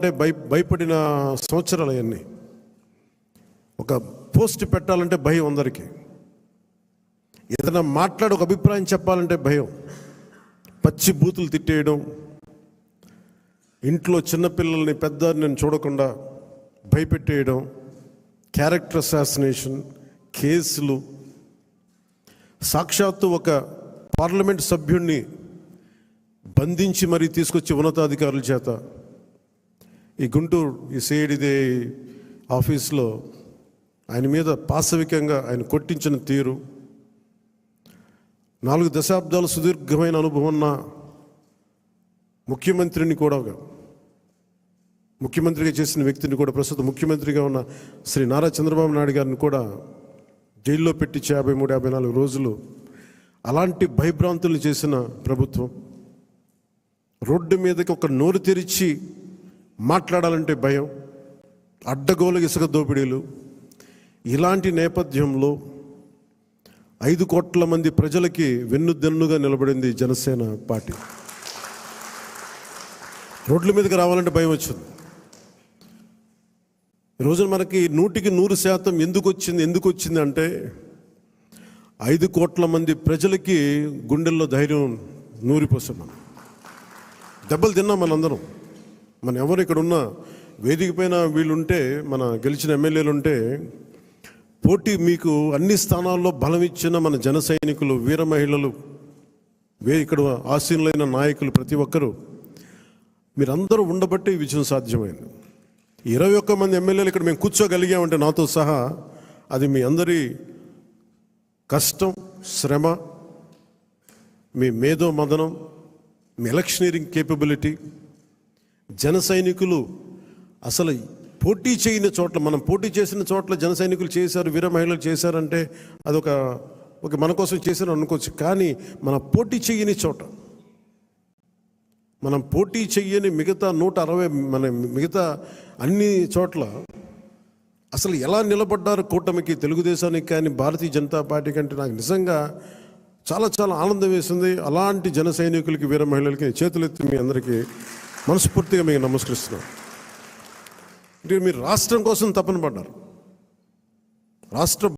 చెప్పాలంటే భయపడిన సంవత్సరాలు అవన్నీ. ఒక పోస్ట్ పెట్టాలంటే భయం అందరికీ. ఏదైనా మాట్లాడి ఒక అభిప్రాయం చెప్పాలంటే భయం. పచ్చి బూతులు తిట్టేయడం, ఇంట్లో చిన్నపిల్లల్ని పెద్దని చూడకుండా భయపెట్టేయడం, క్యారెక్టర్ అసాసినేషన్ కేసులు, సాక్షాత్తు ఒక పార్లమెంట్ సభ్యుడిని బంధించి మరీ తీసుకొచ్చి ఉన్నతాధికారుల చేత ఈ గుంటూరు ఈ సిఐడిదే ఆఫీస్లో ఆయన మీద పాశవికంగా ఆయన కొట్టించిన తీరు, 4 దశాబ్దాల సుదీర్ఘమైన అనుభవం ఉన్న ముఖ్యమంత్రిని కూడా, ముఖ్యమంత్రిగా చేసిన వ్యక్తిని కూడా, ప్రస్తుతం ముఖ్యమంత్రిగా ఉన్న శ్రీ నారా చంద్రబాబు నాయుడు గారిని కూడా జైల్లో పెట్టి 53-54 రోజులు అలాంటి భయభ్రాంతులు చేసిన ప్రభుత్వం. రోడ్డు మీదకి ఒక నోరు తెరిచి మాట్లాడాలంటే భయం, అడ్డగోలు ఇసుక దోపిడీలు. ఇలాంటి నేపథ్యంలో 5 కోట్ల మంది ప్రజలకి వెన్నుదన్నుగా నిలబడింది జనసేన పార్టీ. రోడ్ల మీదకి రావాలంటే భయం వచ్చింది. ఈరోజు మనకి 100% ఎందుకు వచ్చింది అంటే 5 కోట్ల మంది ప్రజలకి గుండెల్లో ధైర్యం నూరిపోసాం. దెబ్బలు తిన్నాం మనందరం. మన ఎవరు ఇక్కడ ఉన్న వేదిక పైన వీళ్ళుంటే, మన గెలిచిన ఎమ్మెల్యేలు ఉంటే, పోటీ మీకు అన్ని స్థానాల్లో బలం ఇచ్చిన మన జన సైనికులు, వీర మహిళలు, ఇక్కడ ఆసీనులైన నాయకులు ప్రతి ఒక్కరూ మీరందరూ ఉండబట్టే ఈ విజయం సాధ్యమైంది. 21 మంది ఎమ్మెల్యేలు ఇక్కడ మేము కూర్చోగలిగామంటే నాతో సహా అది మీ అందరి కష్టం, శ్రమ, మీ మేధో మదనం, మీ ఎలక్షనీరింగ్ కేపబిలిటీ. జన సైనికులు అసలు పోటీ చేయని చోట్ల, మనం పోటీ చేసిన చోట్ల జన సైనికులు చేశారు, వీర మహిళలు చేశారంటే అదొక మన కోసం చేశారు అనుకోవచ్చు. కానీ మన పోటీ చేయని చోట, మనం పోటీ చెయ్యని మిగతా 160 మిగతా అన్ని చోట్ల అసలు ఎలా నిలబడ్డారు కూటమికి, తెలుగుదేశానికి కానీ భారతీయ జనతా పార్టీ కంటే నాకు నిజంగా చాలా చాలా ఆనందం వేసింది. అలాంటి జన సైనికులకి, వీర మహిళలకి చేతులెత్తి మీ అందరికీ మనస్ఫూర్తిగా మీకు నమస్కరిస్తున్నాను. మీరు రాష్ట్రం కోసం తపన పడ్డారు. రాష్ట్ర